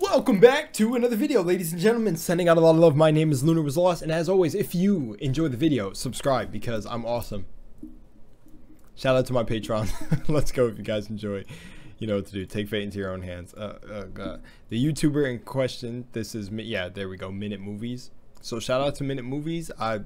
Welcome back to another video, ladies and gentlemen. Sending out a lot of love. My name is lunarwaslost, and as always, if you enjoy the video, subscribe because I'm awesome. Shout out to my Patreon. Let's go if you guys enjoy. You know what to do. Take fate into your own hands. The YouTuber in question, this is, yeah, there we go, Minute Movies. So shout out to Minute Movies. I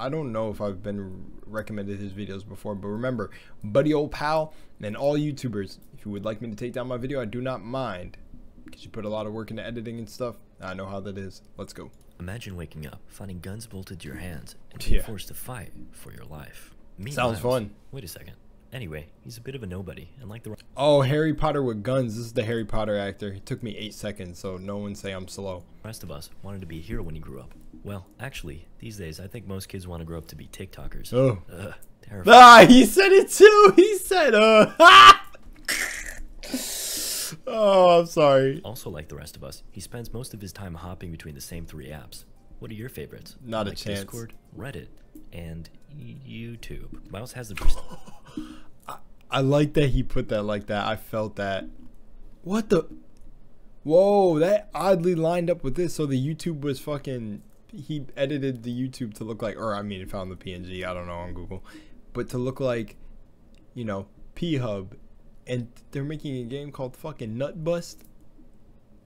don't know if I've been recommended his videos before, but remember, buddy old pal, and all YouTubers, if you would like me to take down my video, I do not mind. Because you put a lot of work into editing and stuff. I know how that is. Let's go. Imagine waking up, finding guns bolted to your hands, and being forced to fight for your life. Sounds fun. Wait a second. Anyway, he's a bit of a nobody, and like the... Oh, Harry Potter with guns. This is the Harry Potter actor. It took me 8 seconds, so no one say I'm slow. rest of us wanted to be a hero when he grew up. Well, actually, these days, I think most kids want to grow up to be TikTokers. Oh. Terrifying. Ah, he said it too. He said, Oh, I'm sorry. Also, like the rest of us, he spends most of his time hopping between the same 3 apps. What are your favorites? Not a chance. Discord, Reddit, and YouTube. Miles has the... I like that he put that like that. I felt that. What the? Whoa, that oddly lined up with this. So the YouTube was fucking... He edited the YouTube to look like... Or, I mean, it found the PNG. I don't know, on Google. But to look like, you know, P-Hub. And they're making a game called fucking Nut Bust?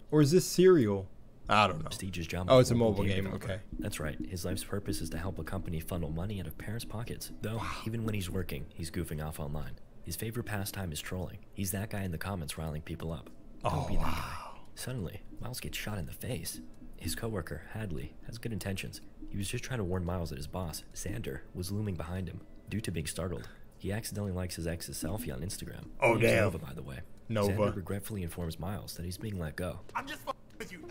Or is this Serial? I don't know. Prestigious job. Oh, it's a mobile game. Okay. That's right. His life's purpose is to help a company funnel money out of parents' pockets. Though, even when he's working, he's goofing off online. His favorite pastime is trolling. He's that guy in the comments riling people up. Don't be that guy. Suddenly, Miles gets shot in the face. His coworker, Hadley, has good intentions. He was just trying to warn Miles that his boss, Xander, was looming behind him. Due to being startled, he accidentally likes his ex's selfie on Instagram. Oh, damn. Nova, by the way. Nova. Xander regretfully informs Miles that he's being let go. I'm just f***ing with you.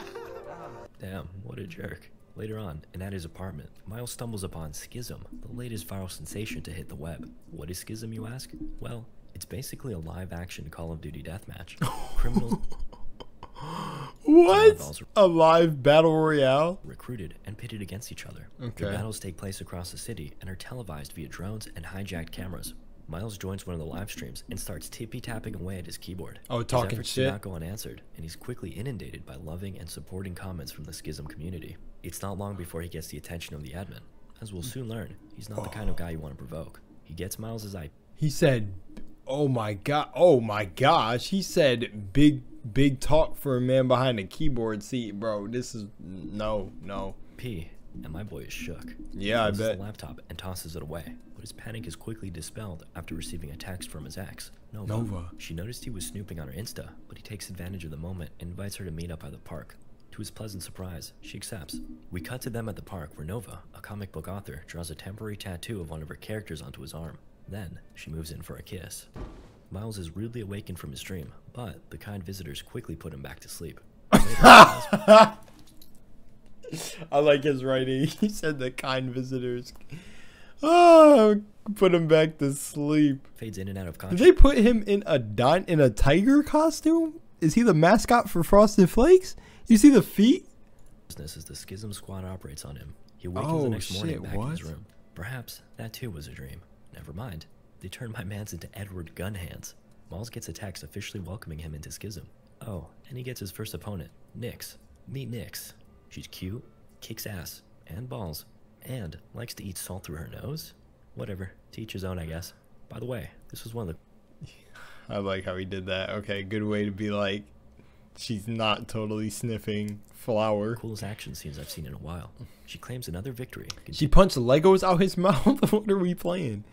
Damn, what a jerk. Later on, and at his apartment, Miles stumbles upon Schism, the latest viral sensation to hit the web. What is Schism, you ask? Well, it's basically a live-action Call of Duty deathmatch. Criminals... What? A live battle royale? Recruited and pitted against each other. Okay. The battles take place across the city and are televised via drones and hijacked cameras. Miles joins one of the live streams and starts tippy-tapping away at his keyboard. Oh, talking his efforts shit. do not go unanswered, and he's quickly inundated by loving and supporting comments from the Schism community. It's not long before he gets the attention of the admin. As we'll soon learn, he's not the kind of guy you want to provoke. He gets Miles's IP. He said, oh my god, oh my gosh. He said big talk for a man behind a keyboard seat, bro. This is, no. And my boy is shook. Yeah, I bet. He closes the laptop and tosses it away, but his panic is quickly dispelled after receiving a text from his ex, Nova. She noticed he was snooping on her Insta, but he takes advantage of the moment and invites her to meet up by the park. To his pleasant surprise, she accepts. We cut to them at the park where Nova, a comic book author, draws a temporary tattoo of one of her characters onto his arm. Then, she moves in for a kiss. Miles is rudely awakened from his dream, but the kind visitors quickly put him back to sleep. I like his writing. He said the kind visitors. Oh, put him back to sleep. Fades in and out of Did consciousness. they put him in a tiger costume? Is he the mascot for Frosted Flakes? You see the feet? As the Schism squad operates on him, he awakens the next morning back in his what? room. Perhaps that too was a dream. Never mind. They turned my mans into Edward Gunhands. Miles gets a text officially welcoming him into Schism. Oh, and he gets his first opponent, Nyx. Meet Nyx. She's cute, kicks ass, and balls, and likes to eat salt through her nose. Whatever, to each his own, I guess. By the way, this was one of the... I like how he did that. Okay, good way to be like, she's not totally sniffing flour. coolest action scenes I've seen in a while. She claims another victory. She punched Legos out his mouth? What are we playing?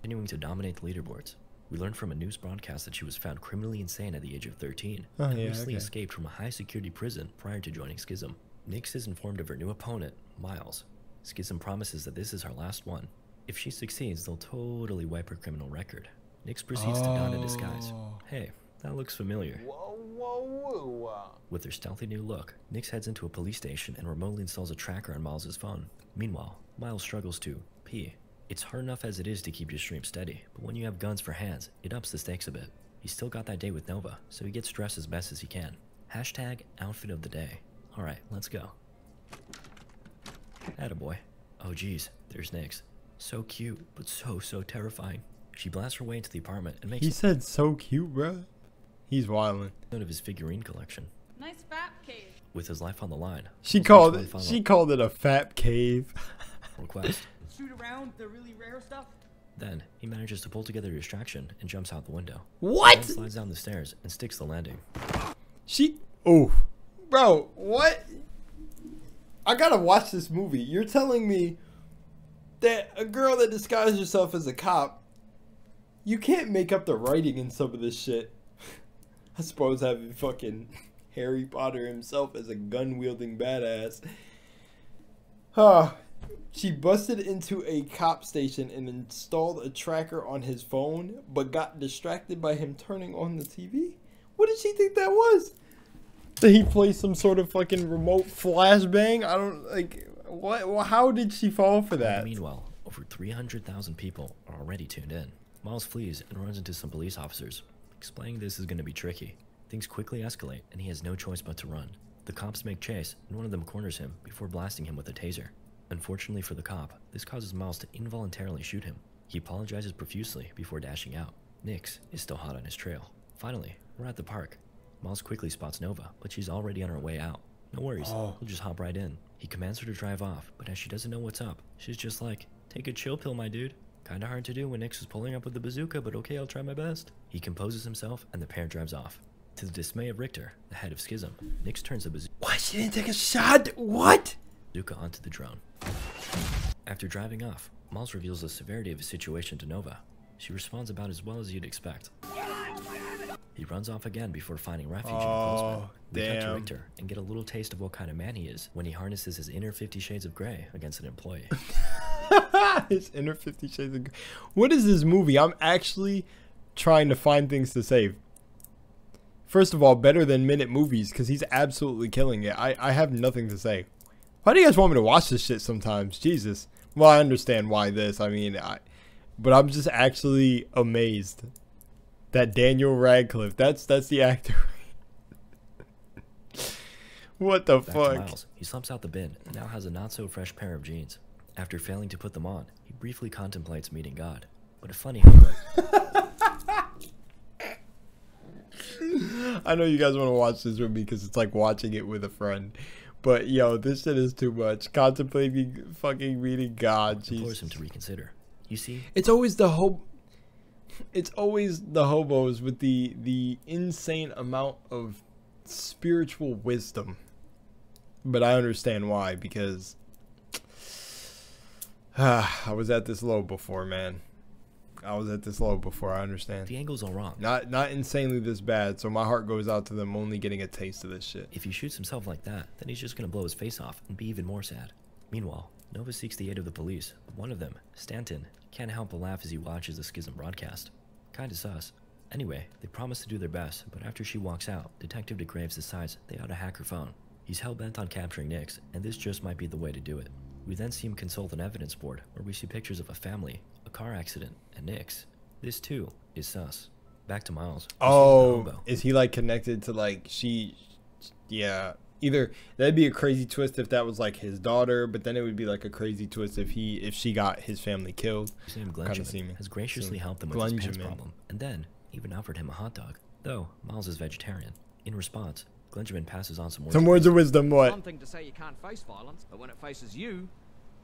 Continuing to dominate the leaderboards. We learned from a news broadcast that she was found criminally insane at the age of 13 and recently escaped from a high-security prison prior to joining Schism. Nyx is informed of her new opponent, Miles. Schism promises that this is her last one. If she succeeds, they'll totally wipe her criminal record. Nyx proceeds to don a disguise. Hey, that looks familiar. With her stealthy new look, Nyx heads into a police station and remotely installs a tracker on Miles' phone. Meanwhile, Miles struggles to pee. It's hard enough as it is to keep your stream steady, but when you have guns for hands, it ups the stakes a bit. He's still got that date with Nova, so he gets dressed as best as he can. Hashtag outfit of the day. Alright, let's go. Attaboy. Oh geez, there's Nyx. So cute, but so terrifying. She blasts her way into the apartment and makes... He said so cute, bruh. He's wildin'. Note of his figurine collection. Nice fat cake. With his life on the line, She Miles called makes it. one She final called it a fat cave. request. Shoot around the really rare stuff? Then he manages to pull together a distraction and jumps out the window. What? Then slides down the stairs and sticks the landing. She. Oh, bro, what? I gotta watch this movie. You're telling me that a girl that disguises herself as a cop, you can't make up the writing in some of this shit. I suppose having fucking Harry Potter himself as a gun-wielding badass. Huh. She busted into a cop station and installed a tracker on his phone, but got distracted by him turning on the TV? What did she think that was? Did he play some sort of fucking remote flashbang? I don't, like, what? Well, how did she fall for that? Meanwhile, over 300,000 people are already tuned in. Miles flees and runs into some police officers. Explaining this is going to be tricky. Things quickly escalate and he has no choice but to run. The cops make chase and one of them corners him before blasting him with a taser. Unfortunately for the cop, this causes Miles to involuntarily shoot him. He apologizes profusely before dashing out. Nix is still hot on his trail. Finally, we're at the park. Miles quickly spots Nova, but she's already on her way out. No worries, he'll just hop right in. He commands her to drive off, but as she doesn't know what's up, she's just like, "Take a chill pill, my dude." Kinda hard to do when Nix is pulling up with the bazooka, but okay, I'll try my best. He composes himself and the pair drives off. To the dismay of Richter, the head of Schism, Nix turns the bazooka. Why she didn't take a shot? What? Bazooka onto the drone. After driving off, Miles reveals the severity of his situation to Nova. She responds about as well as you'd expect. He runs off again before finding refuge in a clothesman. We cut to damn. Richter and get a little taste of what kind of man he is when he harnesses his inner 50 Shades of Grey against an employee. His inner 50 Shades of Grey. What is this movie? I'm actually trying to find things to say. First of all, better than Minute Movies because he's absolutely killing it. I have nothing to say. Why do you guys want me to watch this shit sometimes? Jesus. Well, I understand why this. I mean, but I'm just actually amazed that Daniel Radcliffe, that's the actor. What the Back fuck? to Miles. He slumps out the bin and now has a not-so-fresh pair of jeans. After failing to put them on, he briefly contemplates meeting God. But a funny hook. I know you guys want to watch this with me because it's like watching it with a friend. But yo, this shit is too much. Contemplating fucking meeting God. Implores him Jesus. to reconsider. You see, It's always the hobos with the insane amount of spiritual wisdom. But I understand why, because I was at this low before, man. I was at this low before. I understand. the angle's all wrong. Not insanely this bad, so my heart goes out to them only getting a taste of this shit. If he shoots himself like that, then he's just gonna blow his face off and be even more sad. Meanwhile, Nova seeks the aid of the police, but one of them, Stanton, can't help but laugh as he watches the Schism broadcast. Kinda sus. Anyway, they promise to do their best, but after she walks out, Detective DeGraves decides they ought to hack her phone. He's hell-bent on capturing Nix, and this just might be the way to do it. We then see him consult an evidence board, where we see pictures of a family, a car accident, and Nix. This, too, is sus. Back to Miles. We see the Oh, hobo. is he like connected to like yeah. Either that'd be a crazy twist if that was like his daughter, but then it would be like a crazy twist if she got his family killed. His name Kinda Glenjamin has graciously helped him with his pants problem, and then even offered him a hot dog. Though Miles is vegetarian. In response, Glenjamin passes on some words. Some words of wisdom. What? One thing to say you can't face violence, but when it faces you,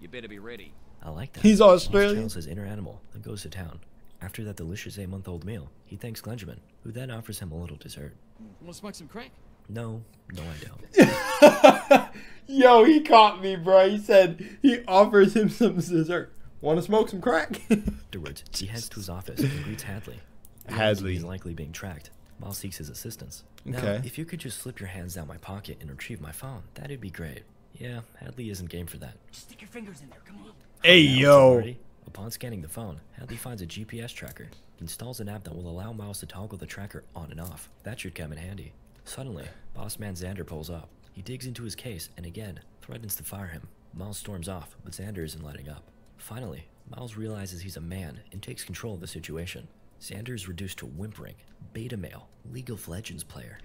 you better be ready. I like that. He's Miles Australian. channels his inner animal, then goes to town. After that delicious 8-month-old meal, he thanks Glenjamin, who then offers him a little dessert. Want to smoke some crack? No, I don't. Yo, he caught me, bro. He said he offers him some dessert. Want to smoke some crack? Afterwards, he heads to his office and greets Hadley. Hadley. He's likely being tracked. Miles seeks his assistance. Now, Okay. if you could just slip your hands down my pocket and retrieve my phone, that'd be great. Yeah, Hadley isn't game for that. Stick your fingers in there, come on. Hey, Now, what's up, yo. Marty? Upon scanning the phone, Hadley finds a GPS tracker. He installs an app that will allow Miles to toggle the tracker on and off. That should come in handy. Suddenly, boss man Xander pulls up. He digs into his case and again threatens to fire him. Miles storms off, but Xander isn't letting up. Finally, Miles realizes he's a man and takes control of the situation. Xander is reduced to whimpering, beta male, League of Legends player.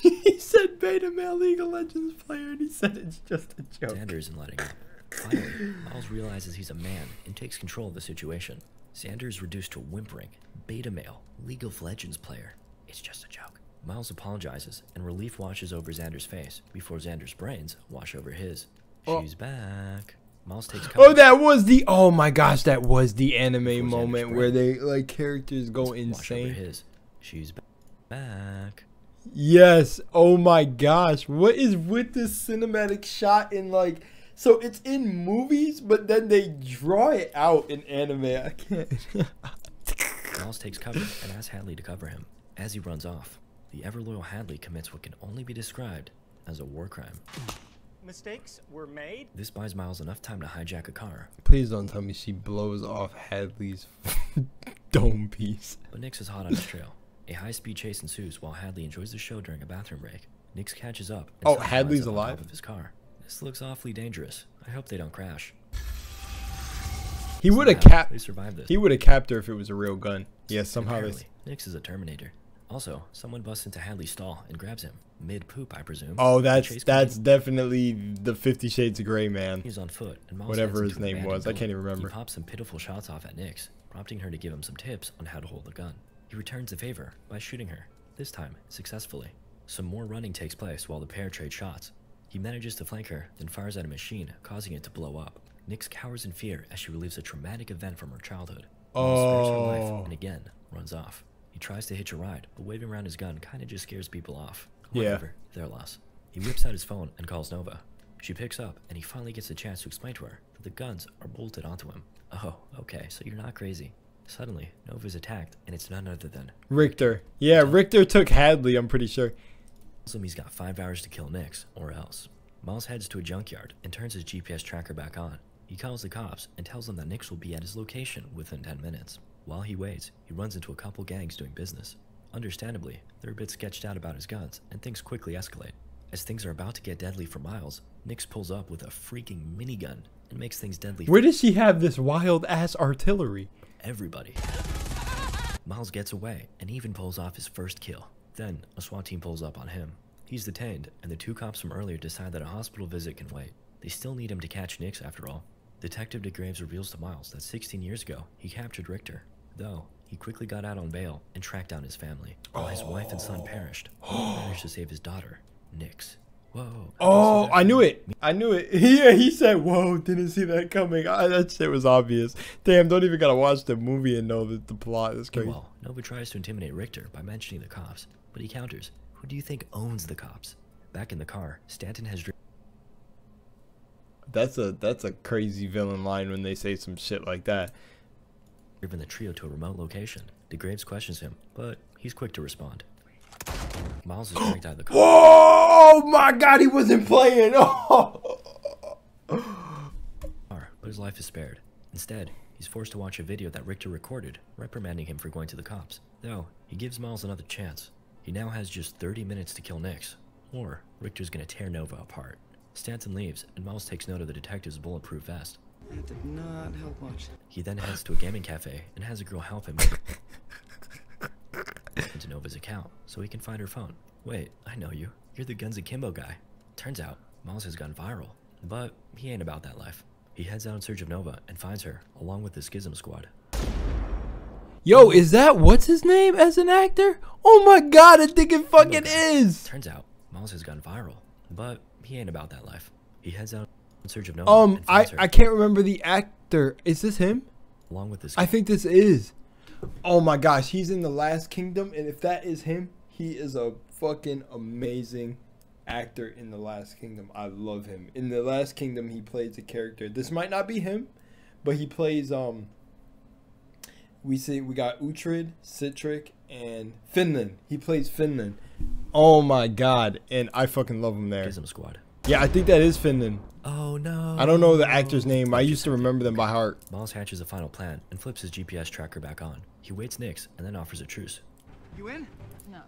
He said beta male League of Legends player, and he said it's just a joke. Xander isn't letting up. Finally, Miles realizes he's a man and takes control of the situation. Xander is reduced to whimpering, beta male, League of Legends player. It's just a joke. Miles apologizes, and relief washes over Xander's face before Xander's brains wash over his. She's back. Miles takes cover. Oh, that was the. Oh my gosh, that was the anime moment where they like characters go Wash over insane. his. She's back. Yes. Oh my gosh, what is with this cinematic shot in like? So it's in movies, but then they draw it out in anime. I can't. Miles takes cover and asks Hadley to cover him. As he runs off, the ever-loyal Hadley commits what can only be described as a war crime. Mistakes were made. This buys Miles enough time to hijack a car. Please don't tell me she blows off Hadley's dome piece. But Nix is hot on his trail. A high-speed chase ensues while Hadley enjoys the show during a bathroom break. Nix catches up. And Oh, somehow Hadley's ends up on alive? top of his car. This looks awfully dangerous. I hope they don't crash. He would have Somehow, capped. They survived this. He would have capped her if it was a real gun. Yes, somehow this. Apparently, Nix is a Terminator. Also, someone busts into Hadley's stall and grabs him. Mid-poop, I presume. Oh, The chase that's continues. definitely the 50 Shades of Grey man. He's on foot, and Miles Whatever heads his into an name was, I abandoned can't even building. remember. He pops some pitiful shots off at Nix, prompting her to give him some tips on how to hold the gun. He returns the favor by shooting her, this time successfully. Some more running takes place while the pair trade shots. He manages to flank her, then fires at a machine, causing it to blow up. Nix cowers in fear as she relieves a traumatic event from her childhood. Miles spares her life and again runs off. He tries to hitch a ride, but waving around his gun kinda just scares people off. Yeah. Whatever, their loss. He whips out his phone and calls Nova. She picks up, and he finally gets a chance to explain to her that the guns are bolted onto him. Oh, okay, so you're not crazy. Suddenly, Nova's attacked, and it's none other than Richter. Yeah, Richter took Hadley, I'm pretty sure. tells him he's got 5 hours to kill Nix, or else. Miles heads to a junkyard and turns his GPS tracker back on. He calls the cops and tells them that Nix will be at his location within 10 minutes. While he waits, he runs into a couple gangs doing business. Understandably, they're a bit sketched out about his guns, and things quickly escalate. As things are about to get deadly for Miles, Nix pulls up with a freaking minigun and makes things deadly for Where does she have this wild ass artillery? everybody. Miles gets away and even pulls off his first kill. Then, a SWAT team pulls up on him. He's detained, and the 2 cops from earlier decide that a hospital visit can wait. They still need him to catch Nix after all. Detective DeGraves reveals to Miles that 16 years ago, he captured Richter. Though, he quickly got out on bail and tracked down his family. While his wife and son perished, he managed to save his daughter, Nix. Whoa. Oh, I knew it. I knew it. Yeah, he said, whoa, didn't see that coming. That shit was obvious. Damn, don't even gotta watch the movie and know that the plot is crazy. Meanwhile, Nova tries to intimidate Richter by mentioning the cops, but he counters. Who do you think owns the cops? Back in the car, Stanton has That's a crazy villain line when they say some shit like that. driven the trio to a remote location. DeGraves questions him, but he's quick to respond. Miles is dragged out of the car, Oh my god, he wasn't playing. but his life is spared. Instead, he's forced to watch a video that Richter recorded, reprimanding him for going to the cops. Though, he gives Miles another chance. He now has just 30 minutes to kill Nix, or Richter's gonna tear Nova apart. Stanton leaves, and Miles takes note of the detective's bulletproof vest. That did not help much. He then heads to a gaming cafe and has a girl help him into Nova's account so he can find her phone. Wait, I know you. You're the Guns Akimbo guy. Turns out, Miles has gone viral, but he ain't about that life. He heads out in search of Nova and finds her, along with the Schism Squad. Yo, is that what's his name as an actor? Oh my god, I think it fucking is. Turns out, Miles has gone viral, but he ain't about that life. He heads out in search of Nova and finds her, I can't remember the actor. Is this him? along with the I think this is. Oh my gosh, he's in The Last Kingdom, and if that is him, he is a fucking amazing actor in The Last Kingdom. I love him. In The Last Kingdom, he plays a character. This might not be him, but he plays we got Uhtred, Citric, and Finland. He plays Finland. Oh my god, and I fucking love him there. Schism Squad. Yeah, I think that is Finland. Oh no. I don't know the actor's name. I used to remember them by heart. Miles hatches a final plan and flips his GPS tracker back on. He waits Nix and then offers a truce. You in? No.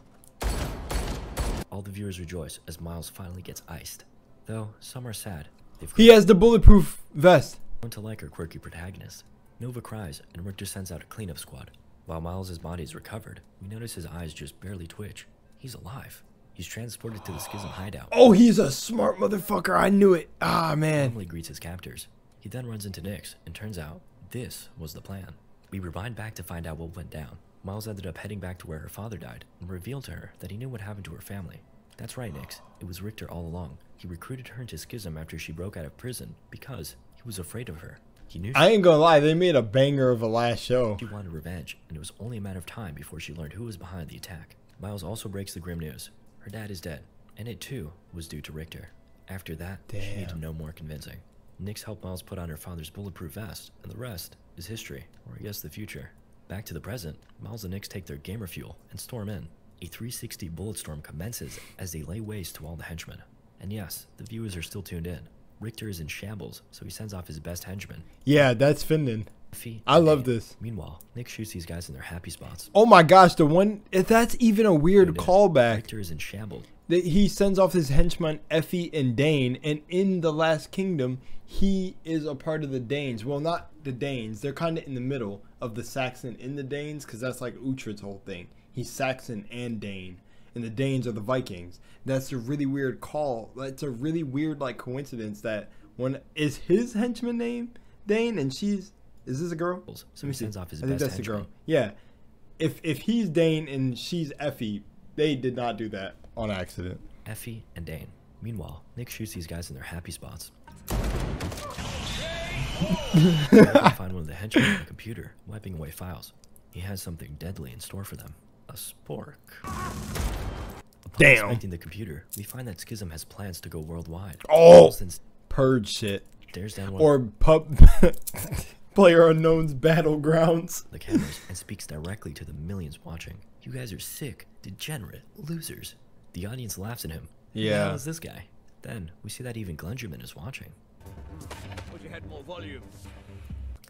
All the viewers rejoice as Miles finally gets iced. Though, some are sad. They've He has the bulletproof vest. grown to like our quirky protagonist. Nova cries and Richter sends out a cleanup squad. While Miles' body is recovered, we notice his eyes just barely twitch. He's alive. He's transported to the Schism hideout. Oh, he's a smart motherfucker. I knew it. Ah, man. Normally greets his captors. He then runs into Nix, and turns out this was the plan. We rewind back to find out what went down. Miles ended up heading back to where her father died and revealed to her that he knew what happened to her family. That's right, Nix. It was Richter all along. He recruited her into Schism after she broke out of prison because he was afraid of her. He knew I ain't gonna lie, they made a banger of a last show. she wanted revenge, and it was only a matter of time before she learned who was behind the attack. Miles also breaks the grim news. Her dad is dead, and it too was due to Richter. After that, she needed no more convincing. Nix helped Miles put on her father's bulletproof vest, and the rest is history, or I guess the future. Back to the present, Miles and Nix take their gamer fuel and storm in. A 360 bullet storm commences as they lay waste to all the henchmen. And yes, the viewers are still tuned in. Richter is in shambles, so he sends off his best henchman. Yeah, that's Finland. Effie I and love Dane. this. Meanwhile, Nix shoots these guys in their happy spots. Oh my gosh, the one, that's even a weird Tuned in. callback. Richter is in shambles. He sends off his henchmen Effie and Dane, and in the Last Kingdom, he is a part of the Danes. Well, not the Danes. They're kind of in the middle of the Saxon and the Danes, because that's like Uhtred's whole thing. He's Saxon and Dane, and the Danes are the Vikings. That's a really weird call. It's a really weird like coincidence that one is his henchman name Dane, and she's, is this a girl? So he sends off his I think best that's the henchman. girl. Yeah, if he's Dane and she's Effie, they did not do that on accident. Effie and Dane. Meanwhile, Nick shoots these guys in their happy spots. They find one of the henchmen on the computer, wiping away files. He has something deadly in store for them. A spork. Upon Damn. inspecting the computer, we find that Schism has plans to go worldwide. Oh, Since purge shit. stares down one Or Player Unknown's Battlegrounds. of the cameras and speaks directly to the millions watching. You guys are sick, degenerate, losers. The audience laughs at him. Who the Yeah. hell is this guy? Then we see that even Glengerman is watching. Would you had more volume?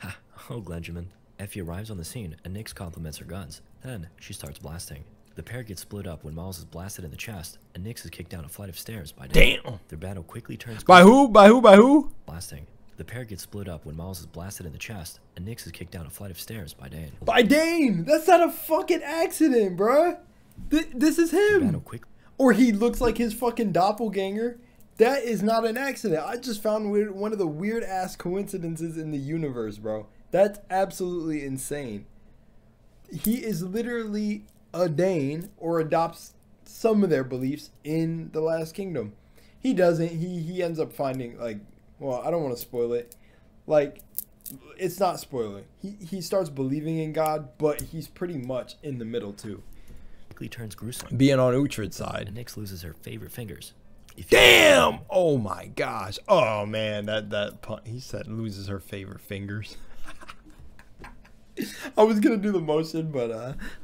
Ha! Oh, Glengerman. Effie arrives on the scene and Nix compliments her guns. Then she starts blasting. The pair gets split up when Miles is blasted in the chest and Nix is kicked down a flight of stairs by Dane. Damn. Their battle quickly turns By who? By who? By who? blasting. The pair gets split up when Miles is blasted in the chest and Nix is kicked down a flight of stairs by Dane. By Dane. That's not a fucking accident, bruh. This is Their battle him. quick Or he looks like his fucking doppelganger. That is not an accident. I just found one of the weird ass coincidences in the universe, bro. That's absolutely insane. He is literally a Dane, or adopts some of their beliefs in the Last Kingdom. He doesn't. He ends up finding, like, well, I don't want to spoil it. Like, it's not spoiler. He starts believing in God, but he's pretty much in the middle too. quickly turns gruesome Being on Uhtred's and side. Nix loses her favorite fingers. If you- Damn! Oh my gosh. Oh man, that pun, he said loses her favorite fingers. I was gonna do the motion, but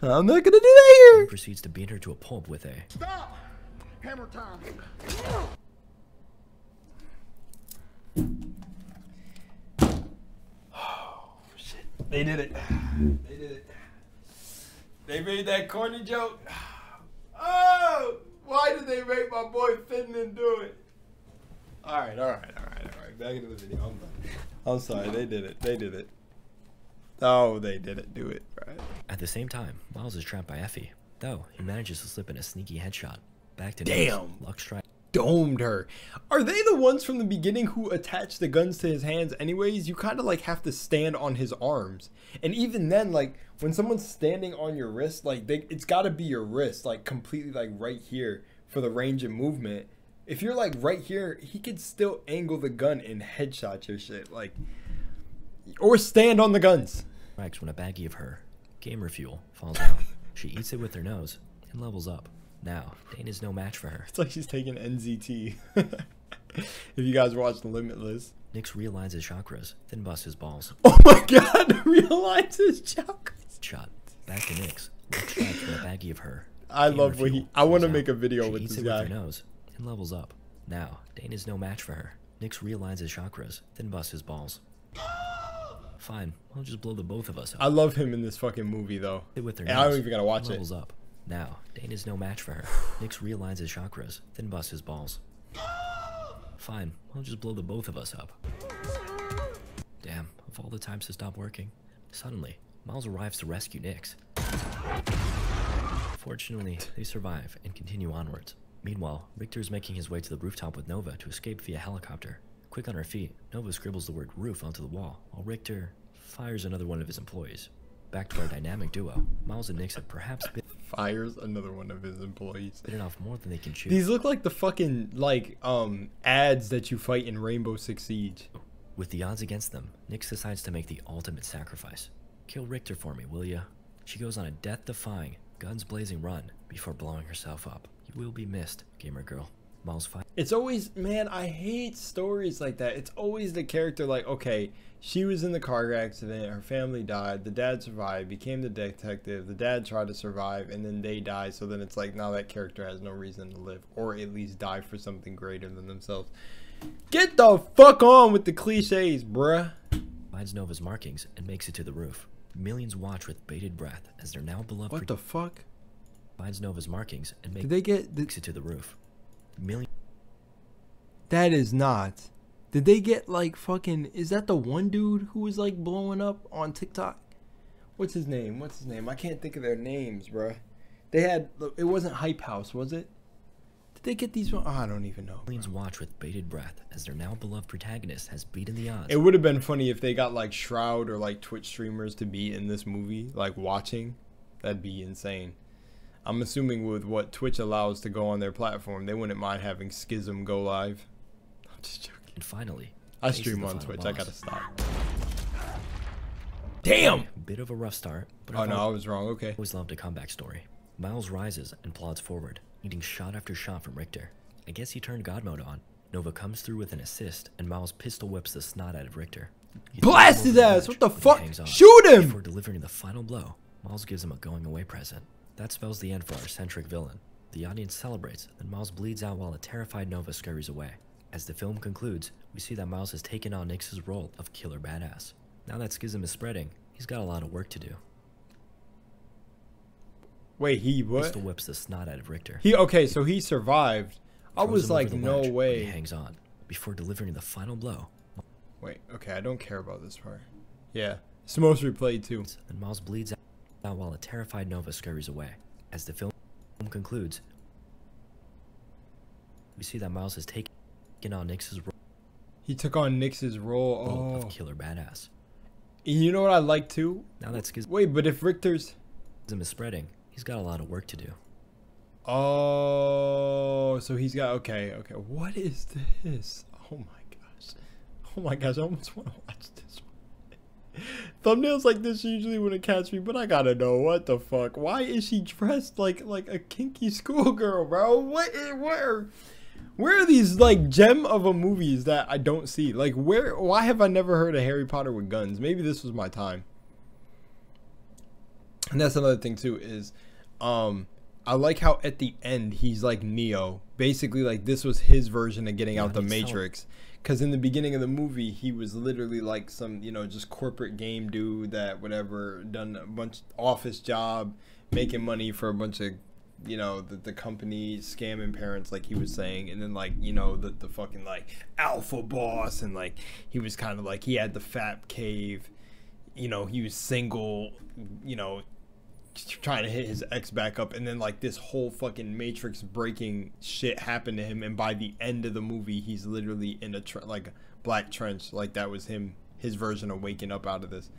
I'm not gonna do that He here. proceeds to beat her to a pulp with a Stop! Hammer time. They did it. They did it. They made that corny joke. Oh, why did they make my boy Finland do it? All right. Back into the video. I'm done. I'm sorry. They did it. They did it. Oh, they did it. Do it. Right. At the same time, Miles is trapped by Effie, though he manages to slip in a sneaky headshot. Back to Nix. Damn. Luck strike. Domed her. Are they the ones from the beginning who attached the guns to his hands anyways? You kind of like have to stand on his arms. And even then, like when someone's standing on your wrist, like it's got to be your wrist, like completely like right here for the range of movement. If you're like right here, he could still angle the gun and headshot your shit. Like, or stand on the guns. Strikes when a baggie of her gamer fuel falls out. She eats it with her nose and levels up. Now, Dane is no match for her. It's like she's taking NZT. If you guys watched Limitless. Nix realigns his chakras, then busts his balls. Oh my god, realize his chakras. Shot. Back to Nix. Luck strikes when a baggie of her I gamer love what fuel I want to falls make out. a video She with eats this it guy. with her nose and levels up. Now, Dane is no match for her. Nix realigns his chakras, then busts his balls. Fine, I'll just blow the both of us up. I love him in this fucking movie though. It with her And I don't nose even gotta watch and it. levels up. Now, Dane is no match for her. Nix realigns his chakras, then busts his balls. Fine, I'll just blow the both of us up. Damn, of all the times to stop working. Suddenly, Miles arrives to rescue Nix. Fortunately, they survive and continue onwards. Meanwhile, Richter is making his way to the rooftop with Nova to escape via helicopter. Quick on her feet, Nova scribbles the word roof onto the wall, while Richter fires another one of his employees. Back to our dynamic duo, Miles and Nix have perhaps Fires another one of his employees. bitten off more than they can chew. These look like the fucking ads that you fight in Rainbow Six Siege. With the odds against them, Nix decides to make the ultimate sacrifice. Kill Richter for me, will ya? She goes on a death-defying, guns-blazing run before blowing herself up. You will be missed, gamer girl. Miles fight. It's always, man, I hate stories like that. It's always the character like, okay, she was in the car accident, her family died, the dad survived, became the detective, the dad tried to survive, and then they die. So then it's like, now that character has no reason to live, or at least die for something greater than themselves. Get the fuck on with the cliches, bruh. Finds Nova's markings and makes it to the roof. Millions watch with bated breath as their now beloved. What the fuck? Finds Nova's markings and Did they get makes it to the roof. That is not. Did they get like fucking? Is that the one dude who was like blowing up on TikTok? What's his name? What's his name? I can't think of their names, bruh. They had. It wasn't Hype House, was it? Did they get these? Oh, I don't even know. Millions watch with bated breath as their now beloved protagonist has beaten the odds. It would have been funny if they got like Shroud or like Twitch streamers to be in this movie, like watching. That'd be insane. I'm assuming with what Twitch allows to go on their platform, they wouldn't mind having Schism go live. I'm just joking. And finally, I faces stream the on final Twitch. boss. I gotta stop. Damn! Bit of a rough start, but Oh I've no, I was wrong. Okay. always loved a comeback story. Miles rises and plods forward, eating shot after shot from Richter. I guess he turned God mode on. Nova comes through with an assist, and Miles pistol whips the snot out of Richter. He Blast throws his him over ass! edge, What the but he fuck? hangs on. Shoot him! Before delivering the final blow, Miles gives him a going away present. That spells the end for our centric villain. The audience celebrates, and Miles bleeds out while a terrified Nova scurries away. As the film concludes, we see that Miles has taken on Nix's role of killer badass. Now that Schism is spreading, he's got a lot of work to do. Wait, he what? Pistol whips the snot out of Richter. Okay, so he survived. I Throws was him over like, the no ledge, but he way. hangs on before delivering the final blow. Wait, okay, I don't care about this part. Yeah, it's the most replayed too. And Miles bleeds out while a terrified Nova scurries away. As the film concludes, we see that Miles has taken on Nix's role He took on Nix's role. of killer badass. And you know what I like too? Now that Schism Wait, but if Richter's... is spreading, he's got a lot of work to do. Oh, so he's got... Okay. What is this? Oh my gosh, I almost want to watch this one. Thumbnails like this usually wouldn't catch me, but I gotta know, what the fuck? Why is she dressed like a kinky schoolgirl, bro? Where are these like gem of a movies that I don't see? Like why have I never heard of Harry Potter with guns? Maybe this was my time. And that's another thing too is I like how at the end he's like Neo. Basically like this was his version of getting out the Matrix. Because in the beginning of the movie, he was literally like some, you know, just corporate game dude that whatever, done a bunch office job, making money for a bunch of, you know, the company scamming parents, like he was saying. And then like, you know, the fucking like alpha boss. And like, he was kind of like, he had the fat cave, you know, he was single, you know, trying to hit his ex back up, and then like this whole fucking Matrix breaking shit happened to him, and by the end of the movie he's literally in a like black trench. Like that was his version of waking up out of this.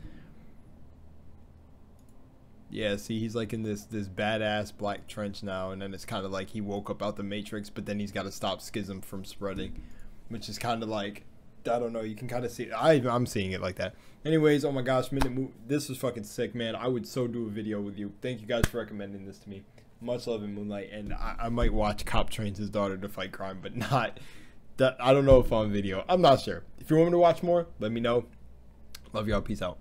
Yeah, see, he's like in this badass black trench now, and then it's kind of like he woke up out the Matrix, but then he's got to stop Schism from spreading, which is kind of like, I don't know, you can kind of see it. I'm seeing it like that. Anyways, oh my gosh, this was fucking sick, man. I would so do a video with you. Thank you guys for recommending this to me. Much love in Moonlight, and I might watch Cop trains his daughter to fight crime, but not that. I don't know if on video. I'm not sure. If you want me to watch more, let me know. Love y'all. Peace out.